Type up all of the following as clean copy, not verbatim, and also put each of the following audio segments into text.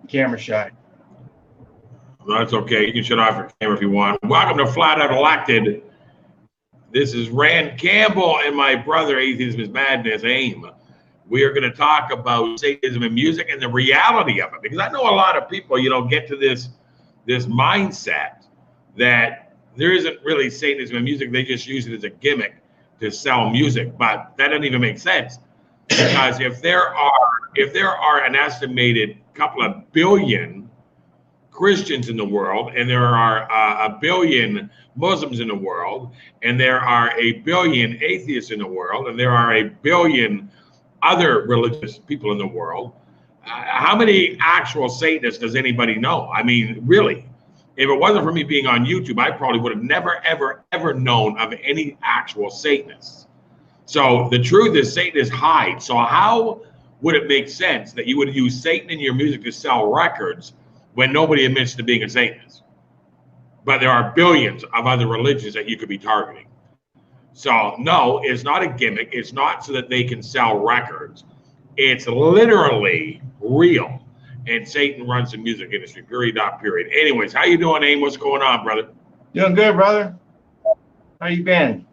Camera shy. No, that's okay. You can shut off your camera if you want. Welcome to Flat Out Elected. This is Rand Campbell and my brother, Atheism is Madness, AIM. We are going to talk about Satanism and music and the reality of it. Because I know a lot of people, get to this mindset that there isn't really Satanism and music. They just use it as a gimmick to sell music. But that doesn't even make sense. Because if there are an estimated couple of billion Christians in the world, and there are a billion Muslims in the world, and there are a billion atheists in the world, and there are a billion other religious people in the world, how many actual Satanists does anybody know? I mean, really, if it wasn't for me being on YouTube, I probably would have never, ever known of any actual Satanists. So the truth is Satanists hide. So how would it make sense that you would use Satan in your music to sell records when nobody admits to being a Satanist? But there are billions of other religions that you could be targeting. So no, it's not a gimmick. It's not so that they can sell records. It's literally real. And Satan runs the music industry, period. Anyways, how you doing, AIM? What's going on, brother? Doing good, brother. How you been?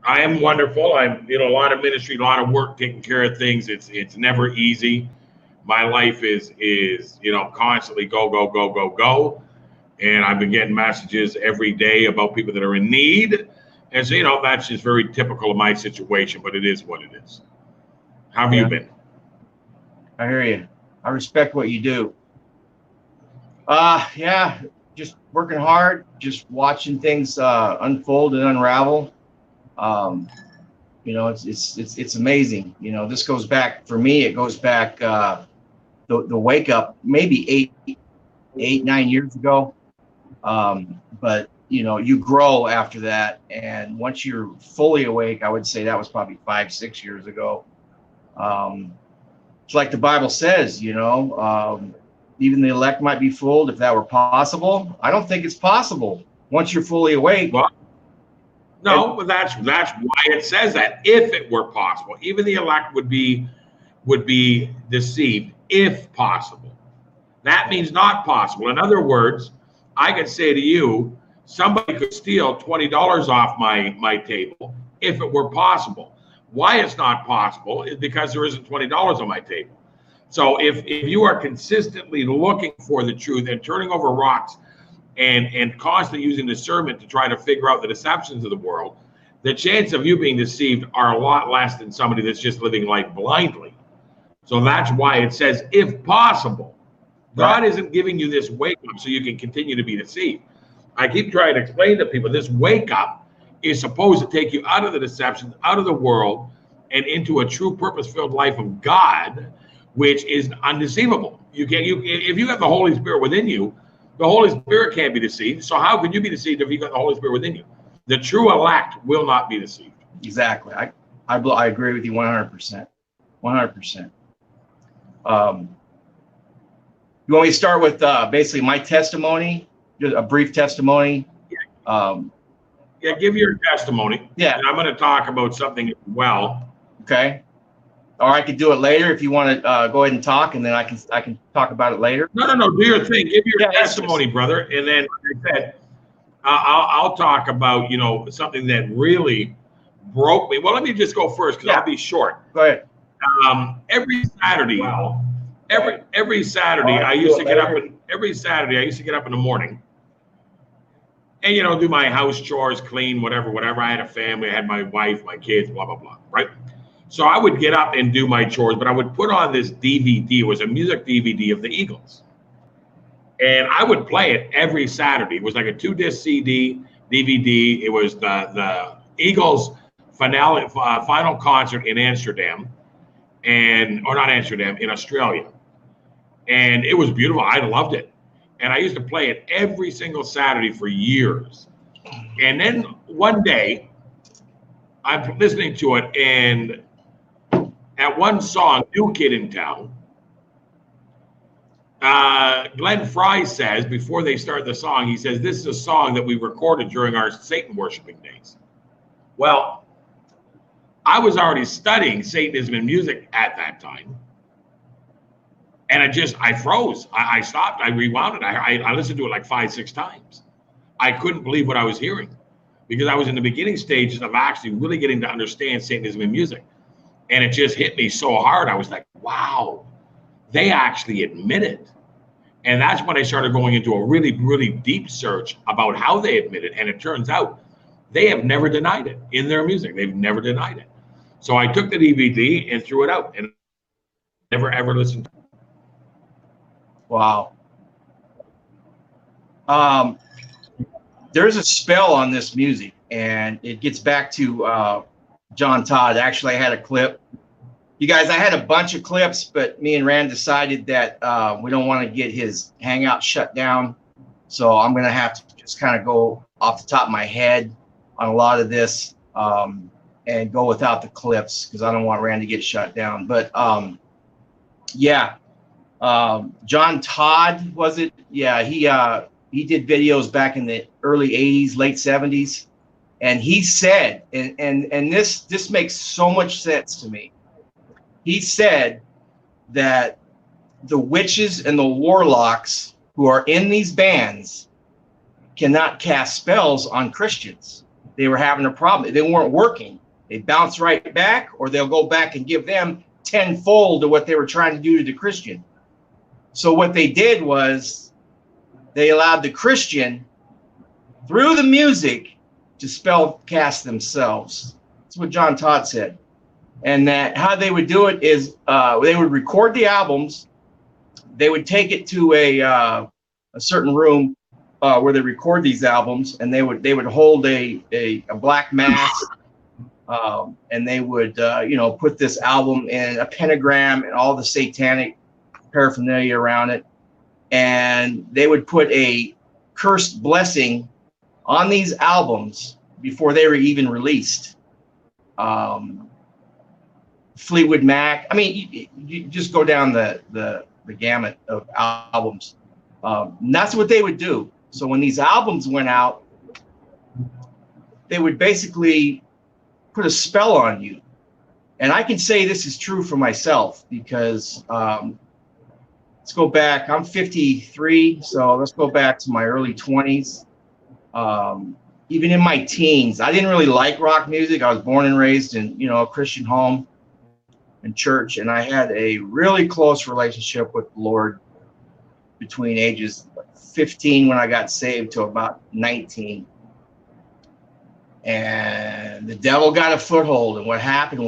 I am wonderful. I'm, a lot of ministry, a lot of work, taking care of things. It's never easy. My life is constantly go. And I've been getting messages every day about people that are in need. And so, that's just very typical of my situation, but it is what it is. How have you been? I hear you. I respect what you do. Just working hard, just watching things unfold and unravel. It's amazing. This goes back, for me, it goes back the wake up maybe 9 years ago. But you grow after that, and once you're fully awake, I would say that was probably 5-6 years ago. It's like the Bible says, even the elect might be fooled if that were possible. I don't think it's possible once you're fully awake. Well, no, but that's why it says that. If it were possible, even the elect would be deceived if possible. That means not possible. In other words, I could say to you, somebody could steal $20 off my table if it were possible. Why it's not possible is because there isn't $20 on my table. So if you are consistently looking for the truth and turning over rocks and constantly using discernment to try to figure out the deceptions of the world, the chance of you being deceived are a lot less than somebody that's just living life blindly. So that's why it says, if possible. God isn't giving you this wake up so you can continue to be deceived. I keep trying to explain to people this wake up is supposed to take you out of the deception, out of the world, and into a true purpose-filled life of God, which is undeceivable. If you have the Holy Spirit within you, the Holy Spirit can't be deceived. So how can you be deceived if you got the Holy Spirit within you? The true elect will not be deceived. Exactly. I agree with you 100%. 100%. You want me to start with basically my testimony, just a brief testimony? Yeah, give your testimony. Yeah. And I'm going to talk about something as well. Okay. Or I could do it later if you want to go ahead and talk, and then I can talk about it later. No. Do your thing. Give your testimony, brother. And then, like I said, I'll talk about, something that really broke me. Well, let me just go first because I'll be short. Go ahead. Every Saturday, every Saturday, I used to get up. Every Saturday, I used to get up in the morning and, do my house chores, clean, whatever. I had a family. I had my wife, my kids, blah, blah, blah, right? So I would get up and do my chores, but I would put on this DVD. It was a music DVD of the Eagles. And I would play it every Saturday. It was like a 2-disc CD, DVD. It was the Eagles final concert in Amsterdam, in Australia. And it was beautiful. I loved it. And I used to play it every single Saturday for years. And then one day, I'm listening to it, and at one song, New Kid in Town, Glenn Fry says, before they start the song, he says, this is a song that we recorded during our Satan worshiping days. Well, I was already studying Satanism and music at that time. And I froze. I stopped. I rewound it. I listened to it like 5, 6 times. I couldn't believe what I was hearing because I was in the beginning stages of actually really getting to understand Satanism in music. And it just hit me so hard. I was like, wow, they actually admit it. And that's when I started going into a really, really deep search about how they admit it. And it turns out they have never denied it in their music. They've never denied it. So I took the DVD and threw it out and never, ever listened to it. Wow. There's a spell on this music, and it gets back to John Todd. Actually, I had a clip. You guys, I had a bunch of clips, but me and Rand decided that we don't want to get his Hangout shut down. So I'm going to have to just kind of go off the top of my head on a lot of this and go without the clips because I don't want Rand to get shut down. But yeah, John Todd, was it? Yeah, he did videos back in the early 80s, late 70s. And he said, and this makes so much sense to me. He said that the witches and the warlocks who are in these bands cannot cast spells on Christians. They were having a problem. They weren't working. They bounce right back, or they'll go back and give them tenfold of what they were trying to do to the Christian. So what they did was they allowed the Christian, through the music, to spell cast themselves. That's what John Todd said. And that how they would do it is they would record the albums. They would take it to a certain room where they record these albums, and they would hold a black mask, and they would put this album in a pentagram and all the satanic paraphernalia around it, and they would put a cursed blessing on these albums before they were even released. Fleetwood Mac. I mean, you just go down the gamut of albums. And that's what they would do. So when these albums went out, they would basically put a spell on you. And I can say this is true for myself because let's go back. I'm 53, so let's go back to my early 20s. Even in my teens, I didn't really like rock music. I was born and raised in a Christian home and church, and I had a really close relationship with the Lord between ages 15 when I got saved to about 19. And the devil got a foothold, and what happened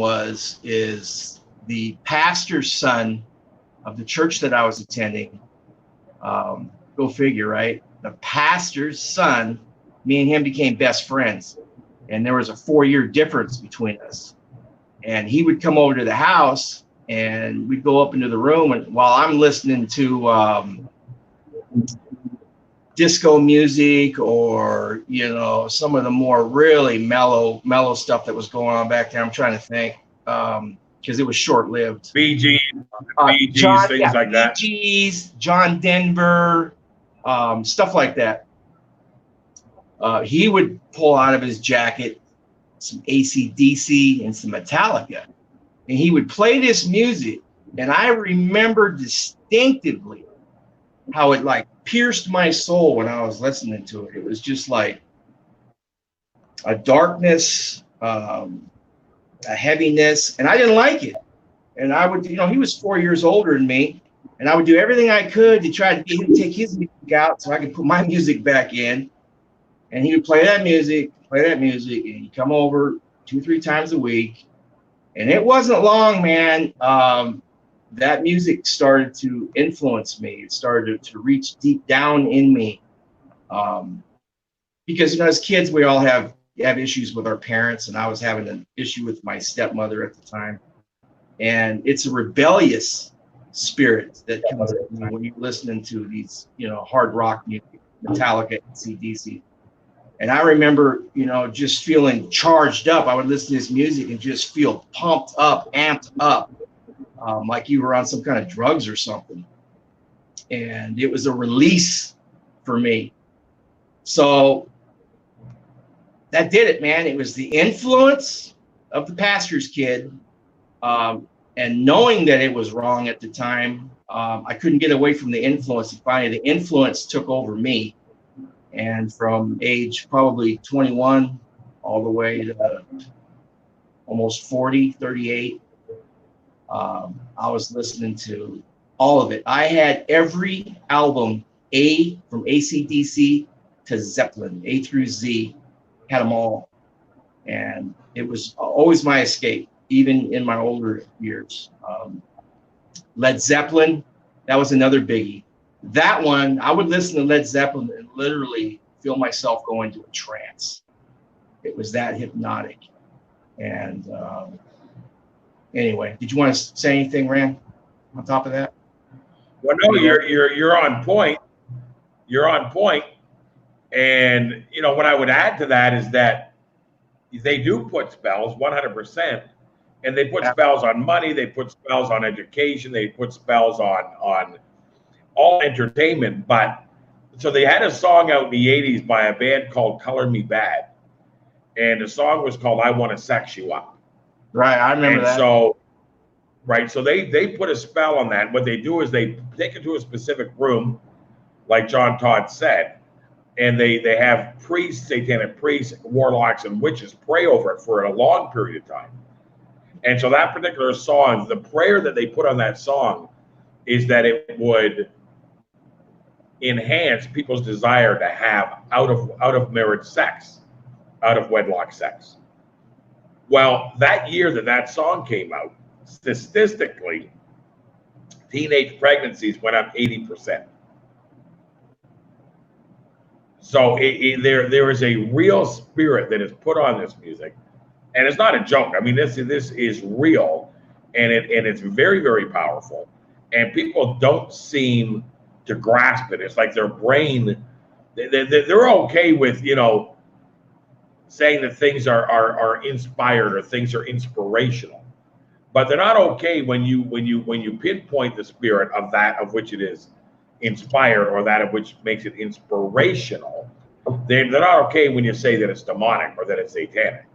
is the pastor's son of the church that I was attending, go figure, right? The pastor's son, me and him became best friends, and there was a 4-year difference between us. And he would come over to the house, and we'd go up into the room, and while I'm listening to disco music or some of the more really mellow stuff that was going on back there, I'm trying to think because it was short-lived. Bee Gees, things like that. Bee Gees, John Denver, stuff like that. He would pull out of his jacket some AC/DC and some Metallica, and he would play this music, and I remember distinctively how it like pierced my soul when I was listening to it. It was just like a darkness, a heaviness, and I didn't like it. And I would, he was 4 years older than me, and I would do everything I could to try to get him to take his music out so I could put my music back in. And he would play that music, and he'd come over 2-3 times a week. And it wasn't long, man. That music started to influence me. It started to reach deep down in me. Because, as kids, we all have issues with our parents, and I was having an issue with my stepmother at the time. And it's a rebellious spirit that comes when you're listening to these, hard rock music, Metallica, AC/DC. And I remember, just feeling charged up. I would listen to this music and just feel pumped up, amped up, like you were on some kind of drugs or something. And it was a release for me. So that did it, man. It was the influence of the pastor's kid. and knowing that it was wrong at the time, I couldn't get away from the influence. And finally, the influence took over me. And from age probably 21 all the way to almost 40, 38, I was listening to all of it. I had every album, from AC/DC to Zeppelin, A through Z, had them all. And it was always my escape, even in my older years. Led Zeppelin, that was another biggie. That one, I would listen to Led Zeppelin and literally feel myself go into a trance. It was that hypnotic. And anyway, did you want to say anything, Rand, on top of that? Well, no, you're on point. You're on point. And you know what I would add to that is that they do put spells 100%, and they put spells on money, they put spells on education, they put spells on all entertainment. But so they had a song out in the 80s by a band called Color Me Bad, and the song was called I Want to Sex You Up. Right, I remember that. So they put a spell on that. What they do is they take it to a specific room, like John Todd said, and they have priests, satanic priests, warlocks, and witches pray over it for a long period of time. And so that particular song, the prayer that they put on that song is that it would enhance people's desire to have out of marriage sex, out of wedlock sex. Well, that year that song came out, statistically, teenage pregnancies went up 80%. So there is a real spirit that is put on this music, and it's not a joke. I mean, this is real, and it's very, very powerful, and people don't seem to grasp it. It's like their brain, they're okay with, you know, saying that things are inspired or things are inspirational, but they're not okay when you pinpoint the spirit of that of which it is inspired or that of which makes it inspirational. They're not okay when you say that it's demonic or that it's satanic,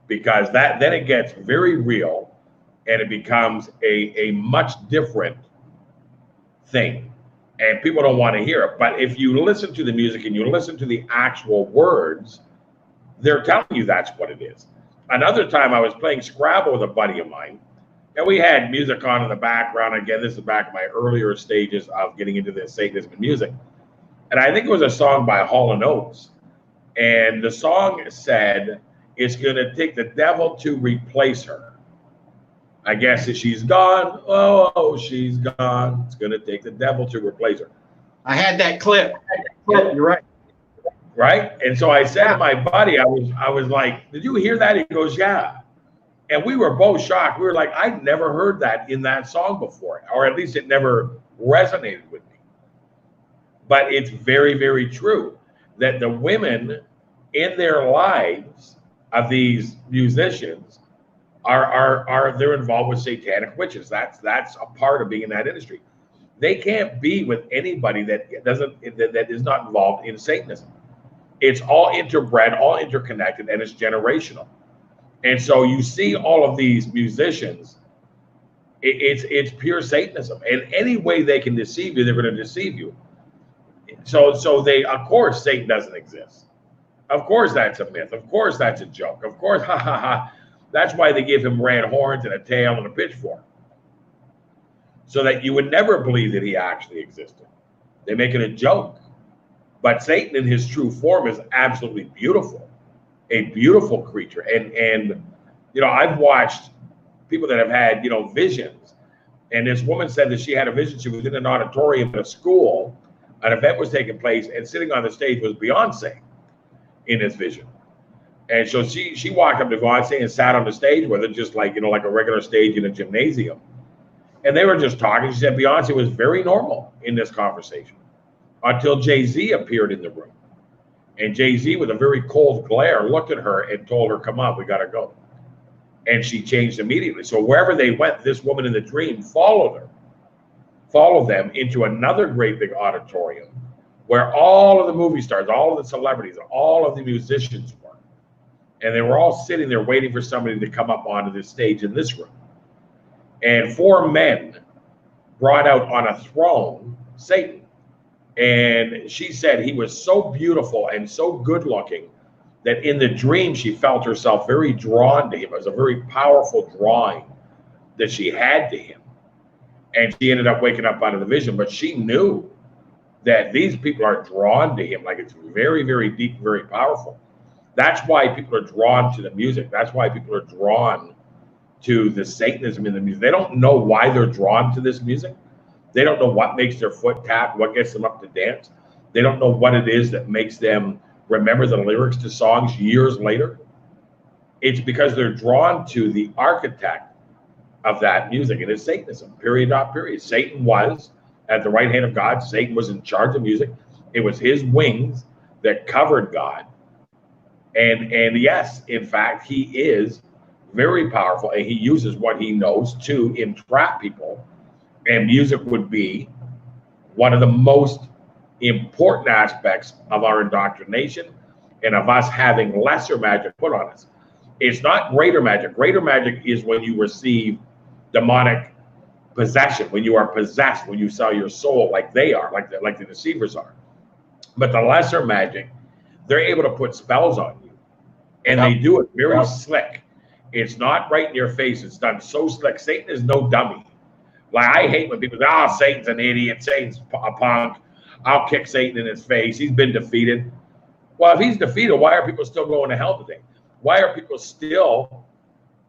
because then it gets very real and it becomes a much different thing, and people don't want to hear it. But if you listen to the music and you listen to the actual words, they're telling you that's what it is. Another time I was playing Scrabble with a buddy of mine, and we had music on in the background. Again, this is back in my earlier stages of getting into this Satanism and music. And I think it was a song by Hall & Oates. And the song said, it's going to take the devil to replace her. I guess if she's gone, oh, she's gone. It's going to take the devil to replace her. I had that clip. Yeah, you're right. Right? And so I said to my buddy, I was like, did you hear that? He goes, yeah. And we were both shocked. We were like, I'd never heard that in that song before, or at least it never resonated with me. But it's very, very true that the women in their lives of these musicians they're involved with satanic witches. That's a part of being in that industry. They can't be with anybody that is not involved in Satanism. It's all interbred, all interconnected, and it's generational. And so you see all of these musicians, it's pure Satanism. And any way they can deceive you, they're going to deceive you. So they, of course, Satan doesn't exist. Of course, that's a myth. Of course, that's a joke. Of course, ha ha ha. That's why they give him red horns and a tail and a pitchfork, so that you would never believe that he actually existed. They make it a joke. But Satan in his true form is absolutely beautiful, a beautiful creature. And you know, I've watched people that have had, you know, visions. And this woman said that she had a vision. She was in an auditorium at a school. An event was taking place, and sitting on the stage was Beyonce in this vision. And so she walked up to Beyonce and sat on the stage with her, just like, you know, like a regular stage in a gymnasium. And they were just talking. She said Beyonce was very normal in this conversation until Jay-Z appeared in the room. And Jay-Z, with a very cold glare, looked at her and told her, come on, we got to go. And she changed immediately. So wherever they went, this woman in the dream followed them into another great big auditorium where all of the movie stars, all of the celebrities, all of the musicians were. And they were all sitting there waiting for somebody to come up onto this stage in this room. and 4 men brought out on a throne Satan. And she said he was so beautiful and so good looking that in the dream she felt herself very drawn to him. It was a very powerful drawing that she had to him. And she ended up waking up out of the vision, but she knew that these people are drawn to him. Like, it's very, very deep, very powerful. That's why people are drawn to the music. That's why people are drawn to the Satanism in the music. They don't know why they're drawn to this music. They don't know what makes their foot tap, what gets them up to dance. They don't know what it is that makes them remember the lyrics to songs years later. It's because they're drawn to the architect of that music, and it's Satanism, period, not period. Satan was at the right hand of God. Satan was in charge of music. It was his wings that covered God. And yes, in fact, he is very powerful, and he uses what he knows to entrap people. And music would be one of the most important aspects of our indoctrination and of us having lesser magic put on us. It's not greater magic. Greater magic is when you receive demonic possession, when you are possessed, when you sell your soul like they are, like the deceivers are. But the lesser magic, they're able to put spells on you, and they do it very slick. It's not right in your face. It's done so slick. Satan is no dummy. Like, I hate when people say, "Oh, Satan's an idiot. Satan's a punk. I'll kick Satan in his face. He's been defeated." Well, if he's defeated, why are people still going to hell today? Why are people still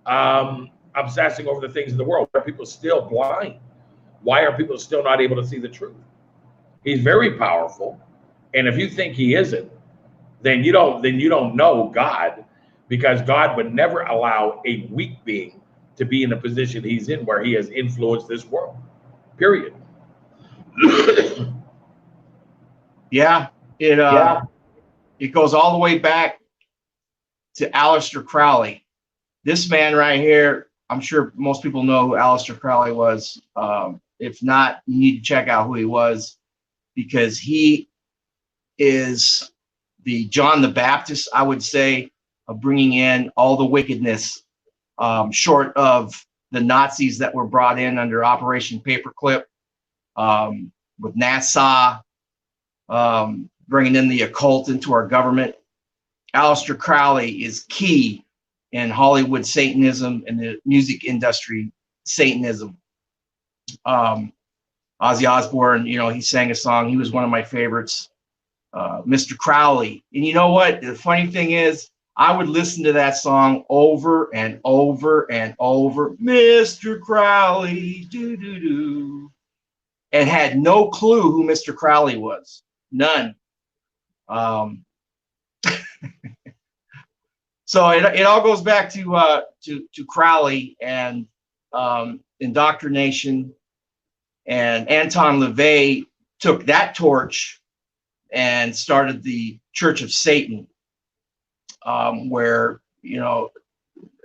obsessing over the things of the world? Why are people still blind? Why are people still not able to see the truth? He's very powerful, and if you think he isn't, then you don't know God, because God would never allow a weak being to be in the position he's in, where he has influenced this world. Period. It goes all the way back to Aleister Crowley. This man right here, I'm sure most people know who Aleister Crowley was. If not, you need to check out who he was, because he is the John the Baptist, I would say, of bringing in all the wickedness, short of the Nazis that were brought in under Operation Paperclip, with NASA, bringing in the occult into our government. Aleister Crowley is key in Hollywood Satanism and the music industry Satanism. Ozzy Osbourne, he sang a song. He was one of my favorites, Mr. Crowley. And you know what? The funny thing is, I would listen to that song over and over and over, Mr. Crowley, do-do-do, and had no clue who Mr. Crowley was. None. So it all goes back to Crowley and indoctrination, and Anton LaVey took that torch and started the Church of Satan, where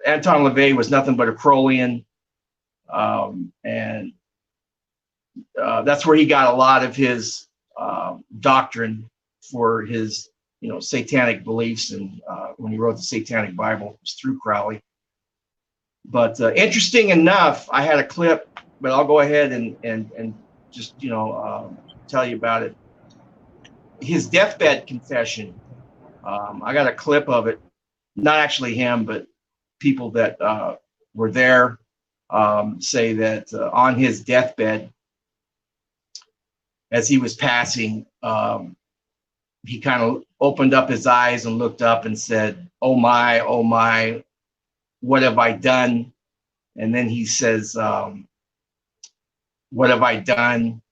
Anton LaVey was nothing but a Crowleyan, and that's where he got a lot of his doctrine for his satanic beliefs, and when he wrote the Satanic Bible, it was through Crowley. But interesting enough, I had a clip, but I'll go ahead and just tell you about it. His deathbed confession. I got a clip of it. Not actually him, but people that were there say that on his deathbed, as he was passing, he kind of opened up his eyes and looked up and said, oh my, what have I done? And then he says, what have I done?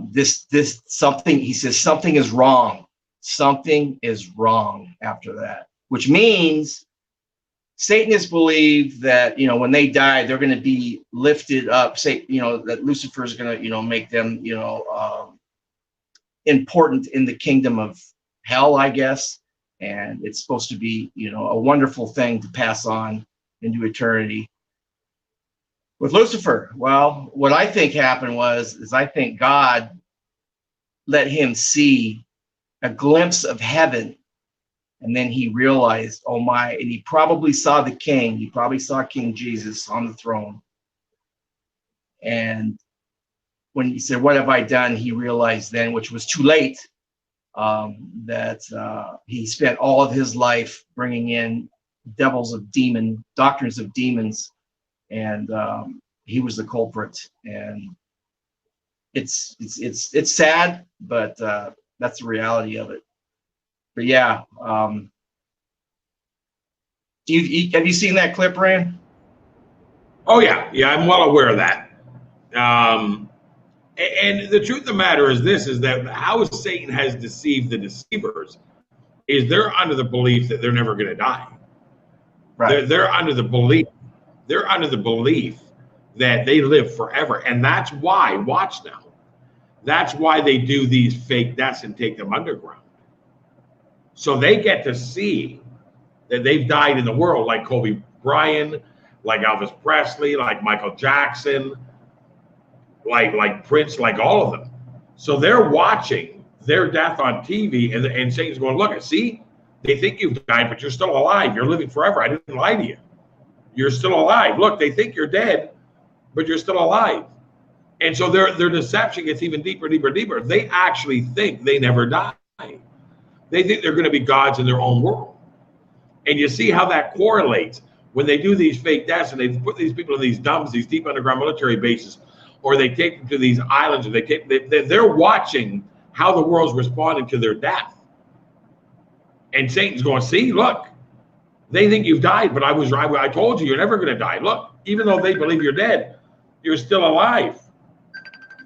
This something, he says, something is wrong. Something is wrong after that, which means Satanists believe that, when they die, they're going to be lifted up, that Lucifer is going to, make them, important in the kingdom of hell, I guess. And it's supposed to be, a wonderful thing to pass on into eternity. With Lucifer, well, what I think happened is I think God let him see a glimpse of heaven, and then he realized, oh my, and he probably saw the king. He probably saw King Jesus on the throne, And when he said, "What have I done?" he realized then, which was too late, that he spent all of his life bringing in doctrines of demons, and he was the culprit. And it's sad, but that's the reality of it. But yeah, have you seen that clip, Rand? Oh yeah, yeah, I'm well aware of that. And the truth of the matter is this: is that how Satan has deceived the deceivers is they're under the belief that they're never going to die. Right. They're under the belief. They're under the belief that they live forever, and that's why. Watch now. That's why they do these fake deaths and take them underground. So they get to see that they've died in the world, like Kobe Bryant, like Elvis Presley, like Michael Jackson, like Prince, like all of them. So they're watching their death on TV, and Satan's going, look, see, they think you've died, but you're still alive. You're living forever. I didn't lie to you. You're still alive. Look, they think you're dead, but you're still alive. And so their deception gets even deeper, deeper, deeper. They actually think they never die. They think they're going to be gods in their own world. And you see how that correlates when they do these fake deaths and they put these people in these dumps, these deep underground military bases, or they take them to these islands, or they're watching how the world's responding to their death. And Satan's going, see, look, they think you've died, but I told you you're never going to die. Look, even though they believe you're dead, you're still alive.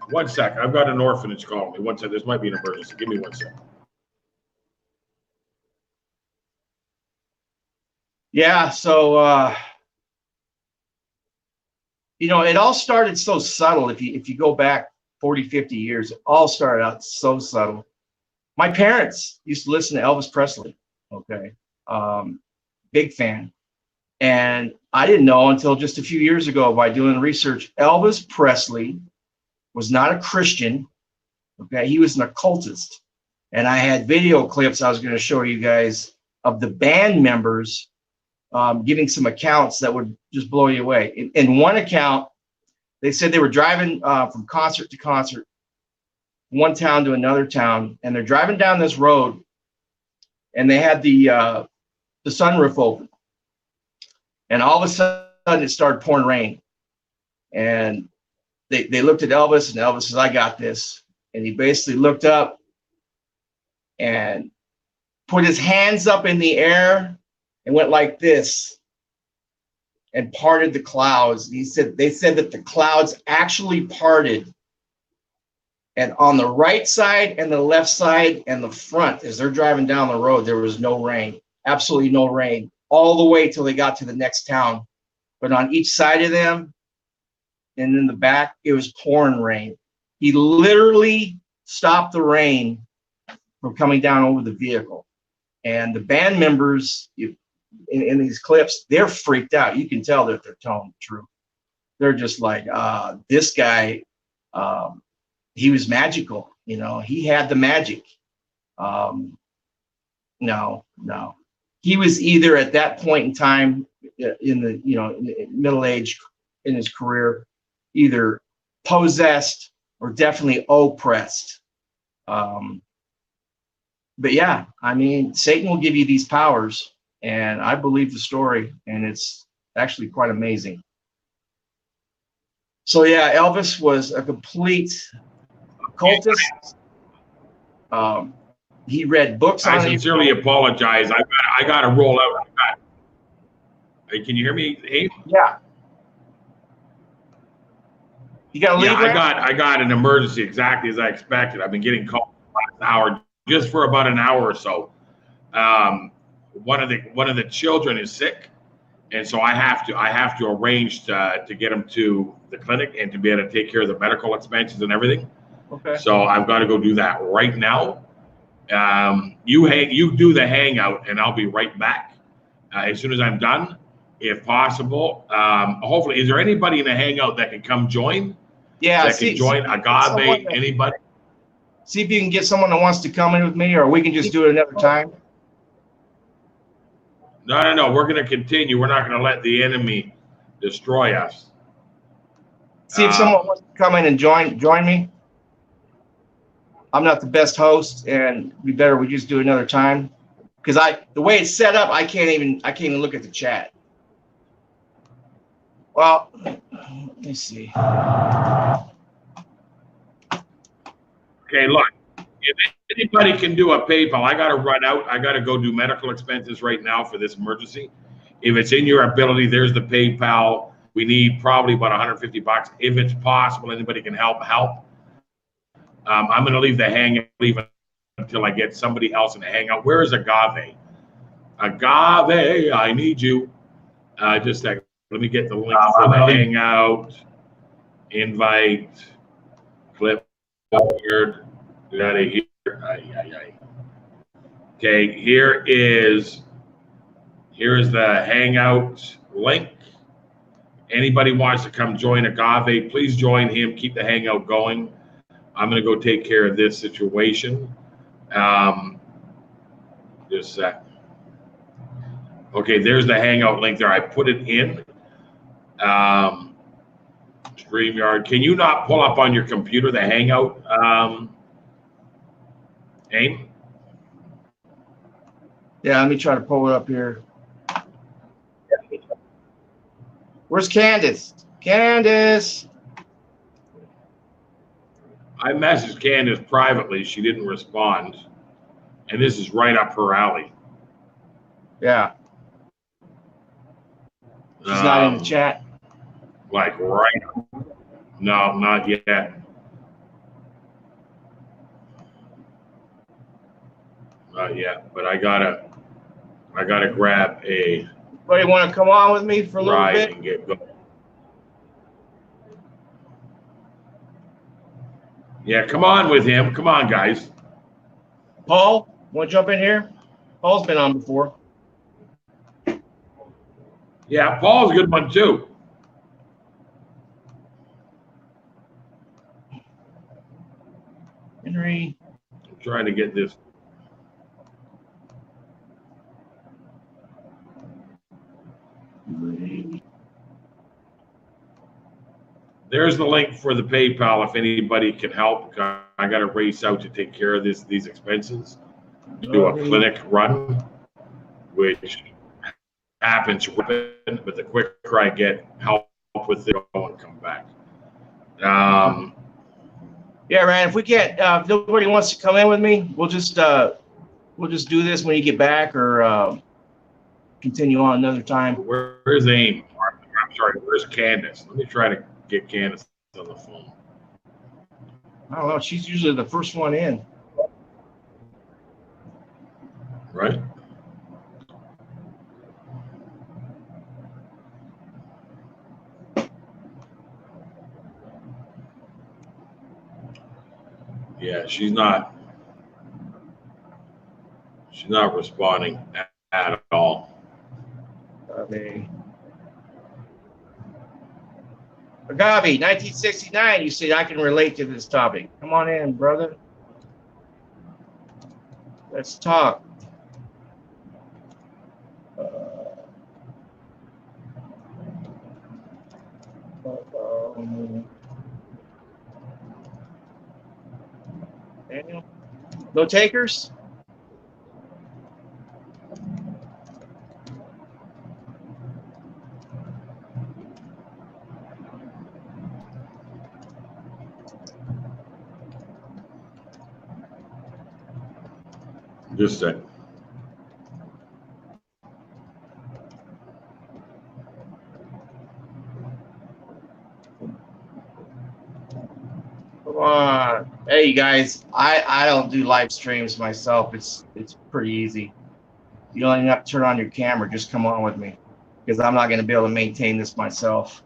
1 second. I've got an orphanage calling me. 1 second. This might be an emergency. Give me 1 second. Yeah, so it all started so subtle. If you go back 40, 50 years, it all started out so subtle. My parents used to listen to Elvis Presley. Okay. Big fan. And I didn't know until just a few years ago by doing research, Elvis Presley was not a Christian. Okay. He was an occultist. And I had video clips I was going to show you guys of the band members giving some accounts that would just blow you away. In one account, they said they were driving from concert to concert, one town to another town, and they're driving down this road, and they had the sunroof open, and all of a sudden it started pouring rain, and they looked at Elvis, and Elvis says, "I got this," and he basically looked up and put his hands up in the air and went like this and parted the clouds. They said that the clouds actually parted, and on the right side and the left side and the front, as they're driving down the road, there was no rain, absolutely no rain, all the way till they got to the next town. But on each side of them and in the back, it was pouring rain. He literally stopped the rain from coming down over the vehicle. And the band members, in these clips, they're freaked out. You can tell that they're telling the truth. They're just like, this guy, he was magical. He had the magic. No. He was either at that point in time in the middle age in his career, either possessed or definitely oppressed. But yeah, I mean, Satan will give you these powers, and I believe the story, and it's actually quite amazing. So yeah, Elvis was a complete occultist. He read books on it. I sincerely apologize. I got to roll out. Hey, can you hear me, Abe? Yeah. You got to leave. Yeah, I got an emergency exactly as I expected. I've been getting called last hour just for about an hour or so. One of the children is sick, and so I have to arrange to get him to the clinic and to be able to take care of the medical expenses and everything. Okay. So I've got to go do that right now. You do the hangout, and I'll be right back as soon as I'm done, if possible. Hopefully, is there anybody in the hangout that can come join? Yeah, that can join Agave. Anybody? See if you can get someone that wants to come in with me, or we can just do it another time. No. We're going to continue. We're not going to let the enemy destroy us. See if someone wants to come in and join me. I'm not the best host, and it'd be better we just do another time. Because the way it's set up, I can't even look at the chat. Well, let me see. Okay, look. If anybody can do a PayPal, I got to run out. I got to go do medical expenses right now for this emergency. If it's in your ability, there's the PayPal. We need probably about $150. If it's possible, anybody can help. I'm going to leave the hangout until I get somebody else in the hangout. Where is Agave? Agave, I need you. Just a second. Let me get the link for the hangout. Invite. Clipboard. Get out of here. Okay, here is the hangout link. Anybody wants to come join Agave, please join him. Keep the hangout going. I'm going to go take care of this situation. Just a sec. Okay, there's the hangout link there. I put it in. StreamYard. Can you not pull up on your computer the hangout? AIM? Yeah, let me try to pull it up here. Where's Candace? Candace! I messaged Candace privately. She didn't respond. And this is right up her alley. Yeah. She's not in the chat. Like right. No, not yet. Not yet. But I gotta grab a. Anybody want to come on with me for a little bit? And get going. Yeah, come on with him. Come on, guys. Paul, want to jump in here? Paul's been on before. Yeah, Paul's a good one too. Henry. I'm trying to get this. There's the link for the PayPal if anybody can help. I got to race out to take care of these expenses. Do a clinic run, which happens rapid, but the quicker I get help with it, I'll go and come back. Yeah, Rand. If we can't, if nobody wants to come in with me, we'll just do this when you get back, or continue on another time. Where's AIM? I'm sorry. Where's Candace? Let me try to get Candace on the phone. I don't know. She's usually the first one in. Right? Yeah, she's not responding at all. Agave, 1969, you said I can relate to this topic. Come on in, brother. Let's talk. Daniel? No takers? Just a second. Come on. Hey, you guys, I don't do live streams myself. It's pretty easy. You don't even have to turn on your camera. Just come on with me, because I'm not going to be able to maintain this myself.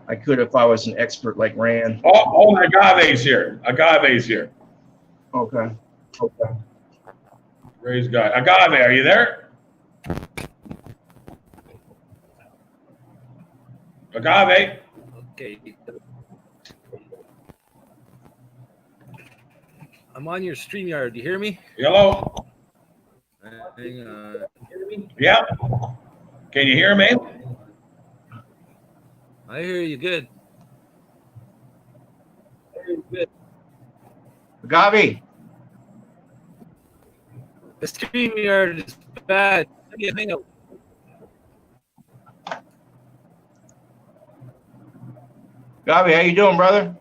I could if I was an expert like Rand. Oh, Agave's here. Agave's here. Okay. Praise God. Agave, are you there? Agave? Okay. I'm on your StreamYard. Do you hear me? Hello? Hang on. Hear me? Yeah. Can you hear me? I hear you good. Gabi, The StreamYard is bad. Yeah, hang on. Gabi, how you doing, brother?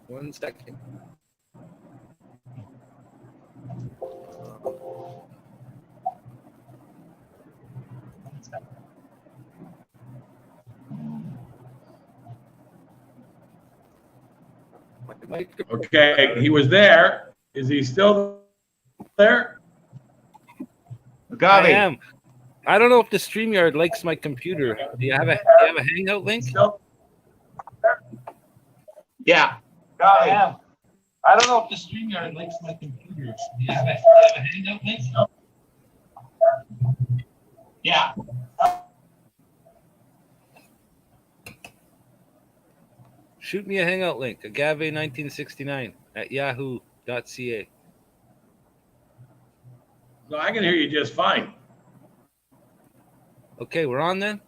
1 second. My microphone- Okay, he was there. Is he still there? I Gabi, am. I don't know if the StreamYard likes my computer. Do you have a Hangout link? Still? yeah. I Gabi, am. I don't know if the StreamYard likes my computer. Do you have a Hangout link? yeah. Shoot me a Hangout link, agave1969 at yahoo.ca. No, I can hear you just fine. Okay, we're on then?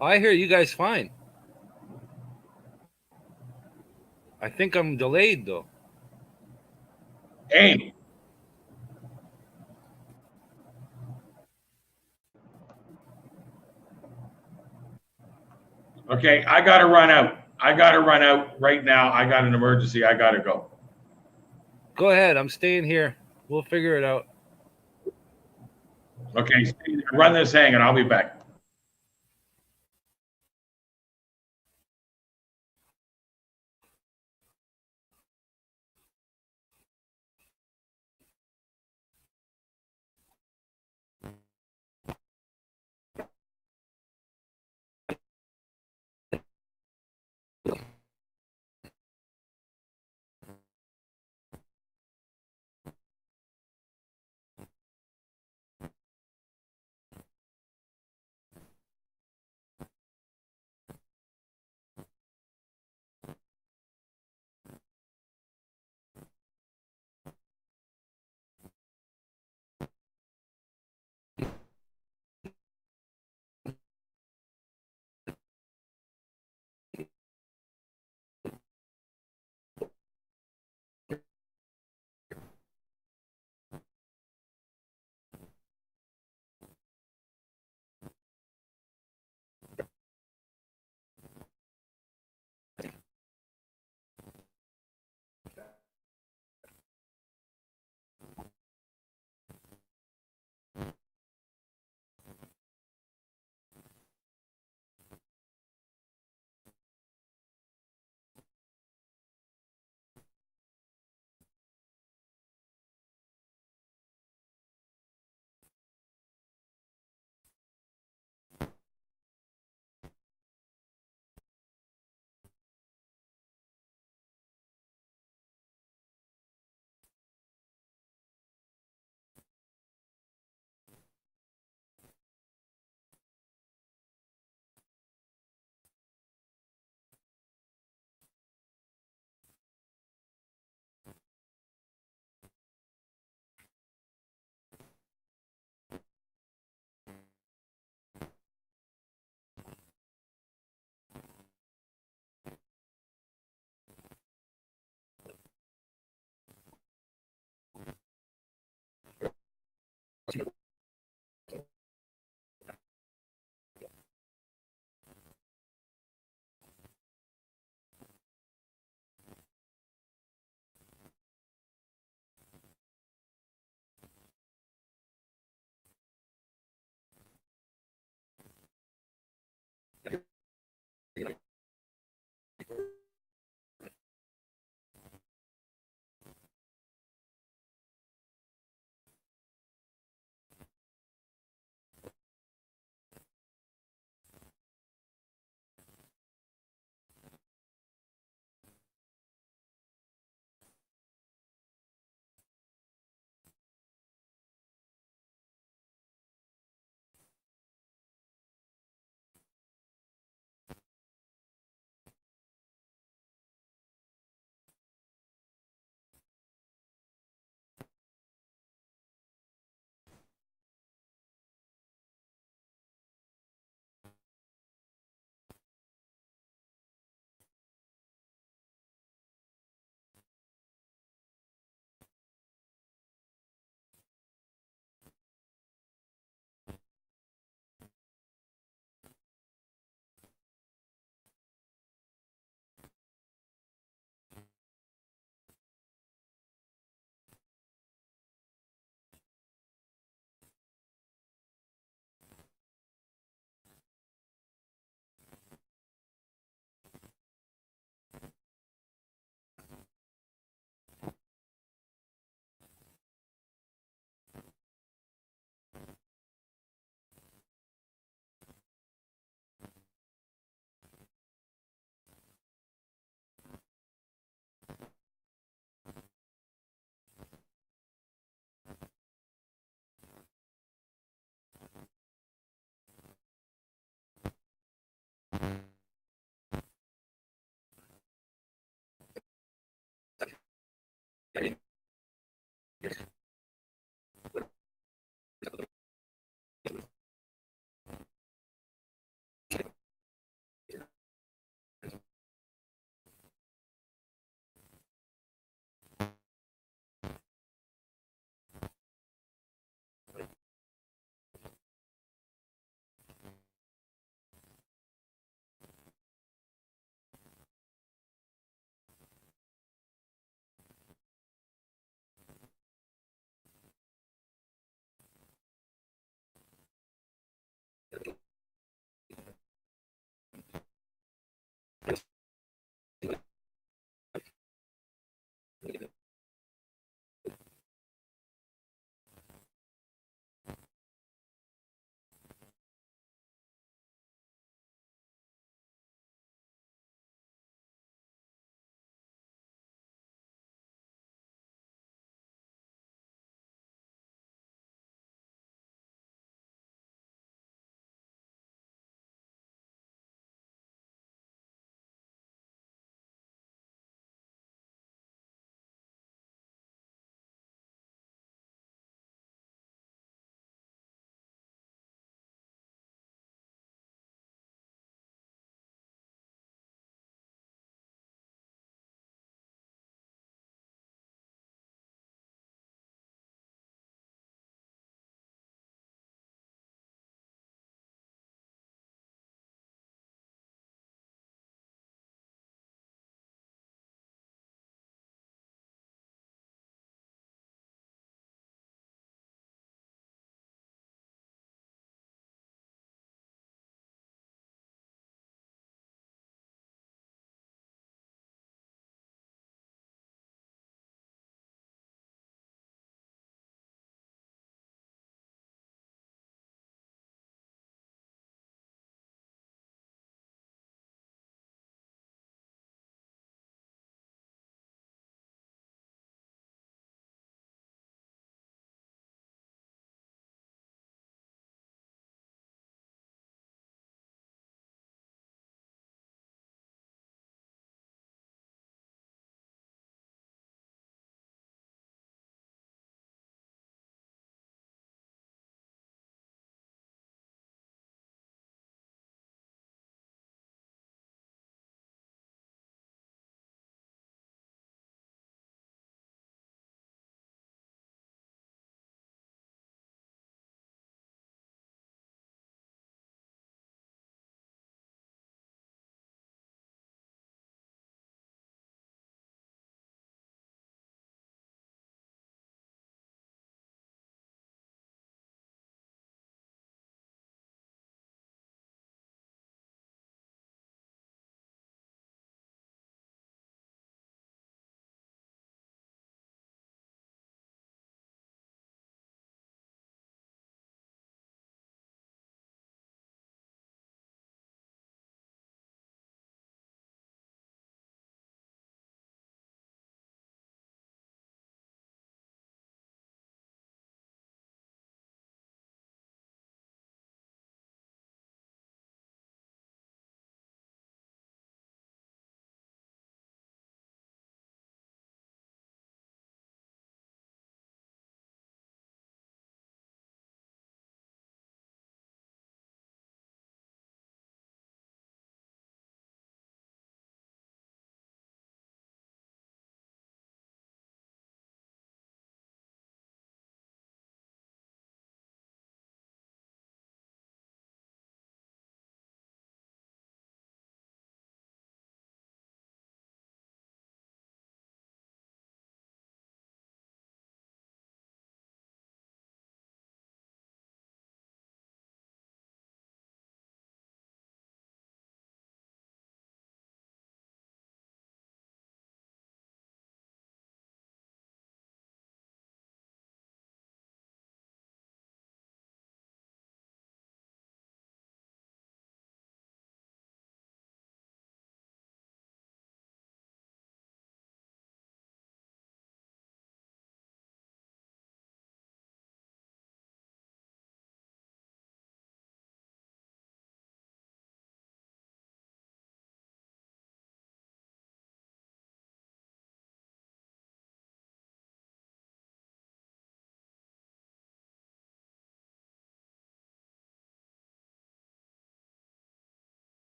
I hear you guys fine. I think I'm delayed though. Aim. Okay, I got to run out. I got to run out right now. I got an emergency. I got to go. Go ahead, I'm staying here. We'll figure it out. Okay, stay there. Run this hang and I'll be back.